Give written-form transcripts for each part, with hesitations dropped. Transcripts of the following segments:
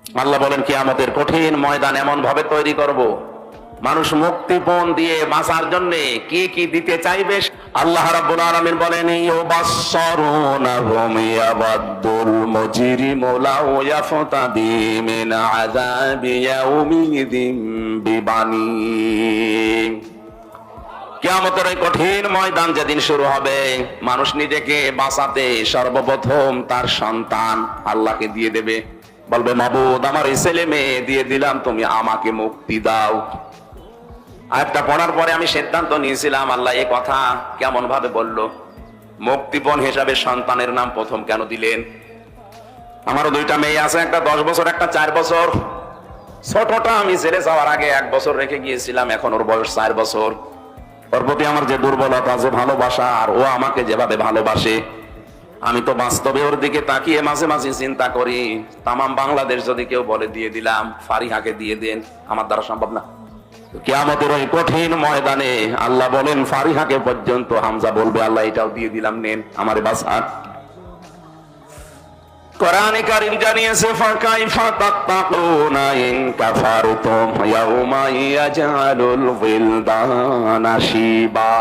আল্লাহ বলেন কিয়ামতের কঠিন ময়দান এমন ভাবে তৈরি করব, মানুষ মুক্তিপণ দিয়ে বাঁচার জন্য কি কি দিতে চাইবে। আল্লাহ রাব্বুল আলামিন বলেন ইউবাসসিরুনাহুম ইয়াবাদুল মুজরিমু লাউ ইয়াফতাদি মিন আযাবি ইয়াউমিদিন বিবানি। কিয়ামতের এই কঠিন ময়দান যেদিন শুরু হবে, মানুষ নিজেকে বাঁচাতে সর্বপ্রথম তার সন্তান আল্লাহকে দিয়ে দেবে। বলবে মাবুদ, আমার এই ছেলে মেয়ে দিয়ে দিলাম, তুমি আমাকে মুক্তি দাও। আয়াতটা পড়ার পরে আমি সিদ্ধান্ত নিয়েছিলাম, আল্লাহ এই কথা কেমন ভাবে বললো? মুক্তিপণ হিসাবে সন্তানের নাম প্রথম কেন দিলেন? আমারও দুইটা মেয়ে আছে, একটা 10 বছর, একটা 4 বছর। ছোটটা আমি ছেড়ে যাওয়ার আগে 1 বছর রেখে গিয়েছিলাম, এখন ওর বয়স 4 বছর। ওর প্রতি আমার যে দুর্বলতা, যে ভালোবাসা, আর ও আমাকে যেভাবে ভালোবাসে, আমি তো বাস্তবে ওর দিকে তাকিয়ে মাঝে মাঝে চিন্তা করি, তামাম বাংলাদেশ যদি কেউ বলে দিয়ে দিলাম, ফারিহাকে দিয়ে দেন, আমার দ্বারা সম্ভব না। কিয়ামতের ওই কঠিন ময়দানে আল্লাহ বলেন ফারিহাকে পর্যন্ত হামজা বলবে আল্লাহ এটাও দিয়ে দিলাম, নেন আমারে বাঁচান। কোরআনে কারীম জানিয়েছে ফাকাইফা তাত্তাকুনা ইন কাফারতুম ইয়াউমা ইয়াজআলুল ওয়িলদানা শিবা।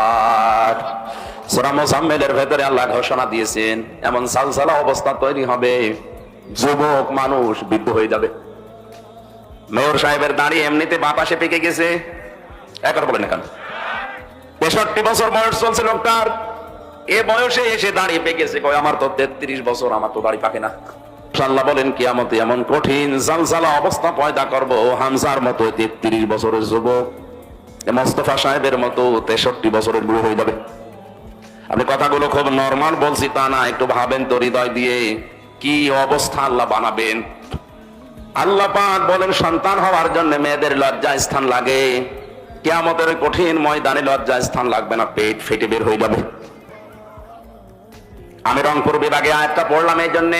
সূরা মুজাম্মিলের ভেতরে আল্লাহ ঘোষণা দিয়েছেন এমন সালসালা অবস্থা তৈরি হবে, যুবক মানুষ বৃদ্ধ হয়ে যাবে। মেয়র সাহেবের দাড়ি এমনিতে বাতাসে পেকে গেছে, একবার বলেন কেন? 63 বছর বয়স চলছে লোকটার, এ বয়সে এসে দাড়ি পেকেছে। কয় আমার তো 33 বছর, আমার তো দাড়ি পাকে না। আল্লাহ বলেন কিয়ামতে এমন কঠিন জালজালা অবস্থা পয়দা করব, হামজার মতো 33 বছরের যুবক, মোস্তফা সাহেবের মতো 63 বছরের বুড়ো হয়ে যাবে। আপনি কথাগুলো খুব নরমাল বলছি তা না, একটু ভাবেন তো হৃদয় দিয়ে কি অবস্থা আল্লাহ বানাবেন। আল্লাহ পাক বলেন সন্তান হওয়ার জন্য মেয়েদের লজ্জা স্থান লাগে, কিয়ামতের কঠিন ময়দানে লজ্জা স্থান লাগবে না, পেট ফেটে বের হয়ে যাবে। আমি রংপুর বিভাগে আয়াতটা পড়লাম এই জন্য,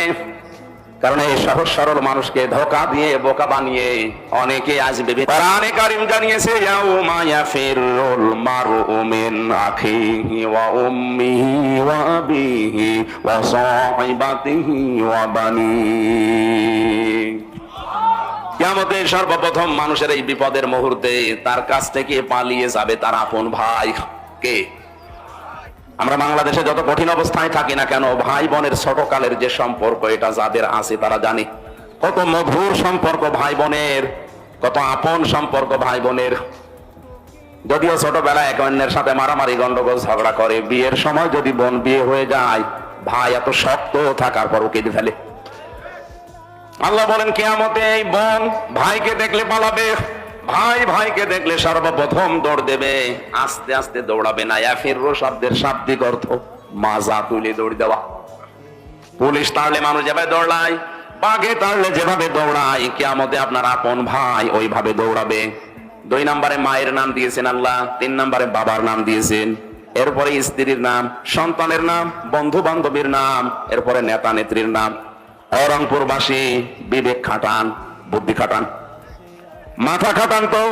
কারণ এই সহজ সরল মানুষকে ধোঁকা দিয়ে বোকা বানিয়ে অনেকে আজ কোরআনে কারীম জানিয়েছে ইয়াউমা ইয়াফিরুল মারউ মিন আখিহি ওয়া উম্মিহি ওয়া আবিহি ওয়া সাহিবাতিহি ওয়া বানিহি। কিয়ামতে সর্বপ্রথম মানুষের এই বিপদের মুহূর্তে তার কাছ থেকে পালিয়ে যাবে তার আপন ভাই। কে? আমরা বাংলাদেশে যত কঠিন অবস্থায় থাকি না কেন, ভাই বোনের ছোটকালের যে সম্পর্ক, এটা যাদের আছে তারা জানে কত মধুর সম্পর্ক ভাই বোনের, কত আপন সম্পর্ক ভাই বোনের। যদিও ছোটবেলায় একে অন্যের সাথে মারামারি গন্ডগোল ঝগড়া করে, বিয়ের সময় যদি বোন বিয়ে হয়ে যায়, ভাই এত শক্ত থাকার পরও কেঁদে ফেলে। আল্লাহ বলেন কিয়ামতে এই বোন ভাইকে দেখলে পালাবে, ভাই ভাইকে দেখলে সর্বপ্রথম দৌড় দেবে, আস্তে আস্তে দৌড়াবে না। ইয়াফিরু শব্দের শাব্দিক অর্থ মাজা তুলে দৌড় দেওয়া। পুলিশ তাড়লে মানুষ যেভাবে দৌড়ায়, বাঘে তাড়লে যেভাবে দৌড়ায়, কিয়ামতে আপনার আপন ভাই ওইভাবে দৌড়াবে। 2 নম্বরে মায়ের নাম দিয়েছেন আল্লাহ, 3 নম্বরে বাবার নাম দিয়েছেন, এরপরে স্ত্রীর নাম, সন্তানের নাম, বন্ধু বান্ধবীর নাম, এরপরে নেতা নেত্রীর নাম। রংপুরবাসী বিবেক খাটান, বুদ্ধি খাটান, মাথা খাটান তো।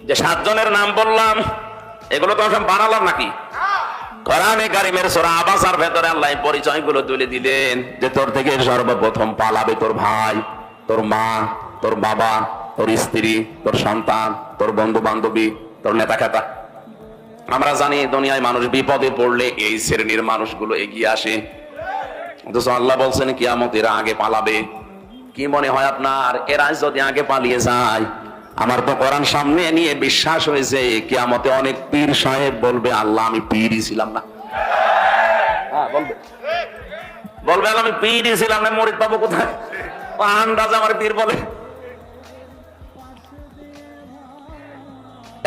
যে 7 জনের নাম বললাম, এগুলো তো সব বানালাম নাকি? কোরআনে কারীমের সূরা আবাসার ভেতরে আল্লাহ পরিচয়গুলো তুলে দিলেন যে তোর থেকে সর্বপ্রথম পালাবে তোর ভাই, তোর মা, তোর বাবা, তোর স্ত্রী, তোর সন্তান, তোর বন্ধু বান্ধবী, তোর নেতা খেতা। আমরা জানি দুনিয়ায় মানুষ বিপদে পড়লে এই শ্রেণীর মানুষগুলো এগিয়ে আসে, অথচ আল্লাহ বলছেন কিয়ামত এরা আগে পালাবে। কি মনে হয় আপনার, এরা যদি আগে পালিয়ে যায়? আমার তো কোরআন সামনে নিয়ে বিশ্বাস হয়েছে কিয়ামতে অনেক পীর সাহেব বলবে আল্লাহ আমি পীরই ছিলাম না। বলবে আল্লাহ আমি পীরই ছিলাম না, মরিদ পাবো কোথায়? আন্দাজ আমার পীর বলে।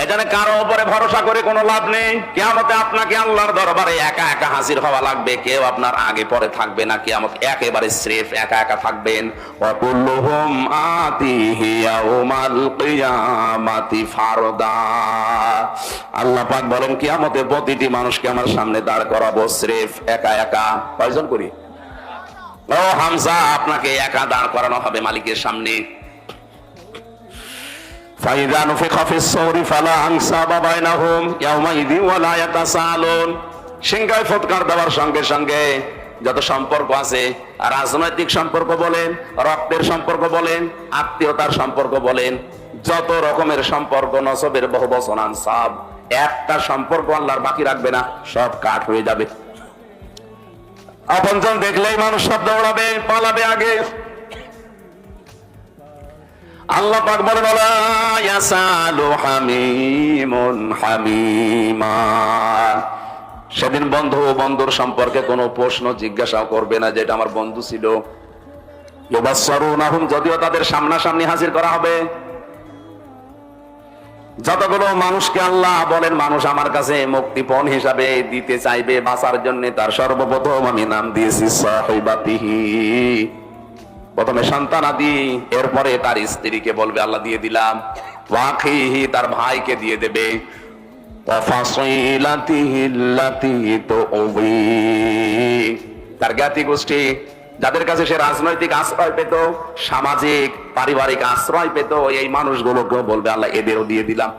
এখানে কারো উপরে ভরসা করে কোনো লাভ নেই। কিয়ামতে আপনাকে আল্লাহর দরবারে একা একা হাজির হওয়া লাগবে, কেউ আপনার আগে পরে থাকবে না। কিয়ামত একেবারে স্রেফ একা একা থাকবেন। ওয়া কুল্লুহুম আতিহি ইয়াউমাল কিয়ামাতি ফারদা। আল্লাহ পাক বলেন কিয়ামতে প্রতিটি মানুষকে আমার সামনে দাঁড় করাবো স্রেফ একা একা। কয়জন করি? ও হামজা, আপনাকে একা দাঁড় করানো হবে মালিকের সামনে। ফাইযা নুফিখা ফিস-সূরি ফালা আনসাবা বাইনাহুম ইয়াওমাইযিন ওয়া লা ইয়াতাসাআলুন। সিংহায় ফুৎকার দেওয়ার সঙ্গে সঙ্গে যত সম্পর্ক আছে, রাজনৈতিক সম্পর্ক বলেন, রক্তের সম্পর্ক বলেন, আত্মীয়তার সম্পর্ক বলেন, যত রকমের সম্পর্ক, নসবের বহু বচন আনসাব, একটা সম্পর্ক আল্লাহর বাকি রাখবে না, সব কাট হয়ে যাবে। আপনজন দেখলেই মানুষ সব দৌড়াবে, পালাবে আগে। আল্লাহ পাক বলে, বলা ইয়াসালু হামিমুন হামিমা। সেদিন বন্ধু বন্ধুর সম্পর্কে কোনো প্রশ্ন জিজ্ঞাসাও করবে না, যেটা আমার বন্ধু ছিল। ইউবাসসারুনাহুম, যদিও তাদের সামনাসামনি হাজির করা হবে। যতগুলো মানুষকে আল্লাহ বলেন মানুষ আমার কাছে মুক্তিপণ হিসাবে দিতে চাইবে বাঁচার জন্য, তার সর্বপ্রথম আমি নাম দিয়েছি সাহিবাতিহি। প্রথমে সন্তানাদি, এরপরে তার স্ত্রীকে বলবে আল্লাহ দিয়ে দিলাম, ওয়াখিহি, তার ভাইকে দিয়ে দেবে, তার জ্ঞাতি গোষ্ঠী, যাদের কাছে সে রাজনৈতিক আশ্রয় পেত, সামাজিক পারিবারিক আশ্রয় পেত, এই মানুষগুলোকেও বলবে আল্লাহ এদেরও দিয়ে দিলাম।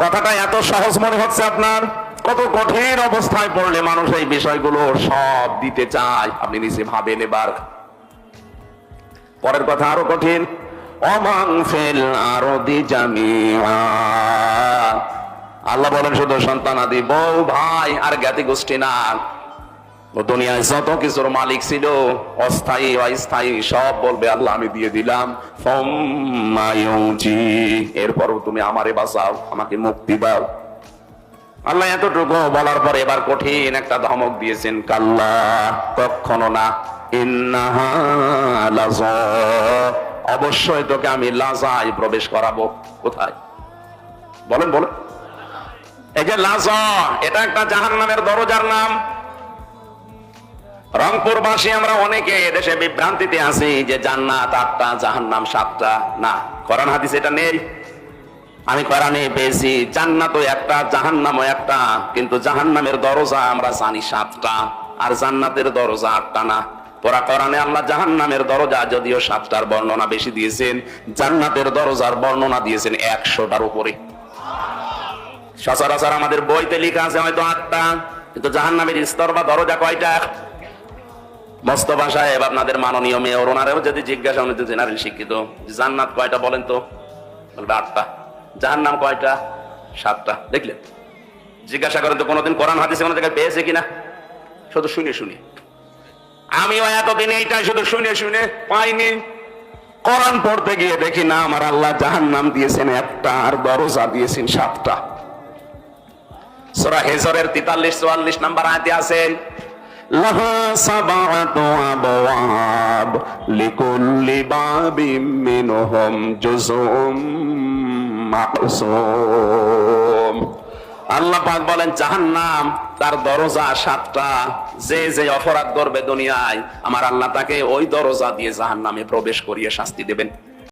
কথাটা এত সহজ মনে হচ্ছে আপনার? কত কঠিন অবস্থায় পড়লে মানুষ এই বিষয়গুলো সব দিতে চায়, আপনি নিজে ভাবেন। এবার পরের কথা আরো কঠিন। ওমান ফিল আরদি জামিআ, আল্লাহ বলেন শুধু সন্তানাদি, বউ, ভাই আর জ্ঞাতি গোষ্ঠী না, দুনিয়ায় যত কিছুর মালিক ছিল, অস্থায়ী অস্থায়ী, সব বলবে আল্লাহ আমি দিয়ে দিলাম। এরপরও তুমি আমারে বাঁচাও, আমাকে মুক্তি দাও। আল্লাহ এতটুকু বলার পর এবার কঠিন একটা ধমক দিয়েছেন, কাল্লা, কখনো না, ইন্নাহা লাযা, অবশ্যই তোকে আমি লাজায় প্রবেশ করাবো। কোথায় বলেন বলেন? এই যে লাজা, এটা একটা জাহান্নামের দরজার নাম। রংপুরবাসী আমরা অনেকে দেশে বিভ্রান্তিতে আছি যে জান্নাত 8টা, জাহান্নাম 7টা। না, কোরআন হাদিস এটা নেই। আমি কোরআনে পেয়েছি জান্নাতও একটা, জাহান্নামও একটা, কিন্তু জাহান্নামের দরজা আমরা জানি 7টা, আর জান্নাতের দরজা 8টা না। তোরা কোরআনে আল্লাহ জাহান্নামের দরজা যদিও 7টার বর্ণনা বেশি দিয়েছেন, জান্নাতের দরজার বর্ণনা দিয়েছেন 100টার উপরে। সচরাচর আমাদের বইতে লেখা আছে হয়তো 8টা, কিন্তু জাহান্নামের স্তর বা দরজা কয়টা? মোস্তফা সাহেব, আপনাদের মাননীয় মেয়র, ওনারেও যদি জিজ্ঞাসা, উনি তো জেনারেল শিক্ষিত, জান্নাত কয়টা বলেন তো, বলবে 8টা। জাহান্নাম কয়টা? 7টা। দেখলেন? জিজ্ঞাসা করেন তো কোনোদিন কোরআন হাদিসে কোনো জায়গায় পেয়েছে কিনা? শুধু শুনে শুনে। আমিও এতদিন এইটা শুধু শুনে শুনে পাইনি। কোরআন পড়তে গিয়ে দেখি না, আমার আল্লাহ জাহান্নাম দিয়েছেন 1টা, আর দরজা দিয়েছেন 7টা। সূরা হিজরের 43-44 নম্বর আয়াতে আছে, লাহা সাবআতু আবওয়াব লিকুল্লি বাবিম মিনহুম জুজউম মাকসুম। আল্লাহ পাক বলেন জাহান্নাম, তার দরজা 7টা। যে যে অপরাধ করবে দুনিয়ায়, আমার আল্লাহ তাকে ওই দরজা দিয়ে জাহান্নামে প্রবেশ করিয়ে শাস্তি দেবেন।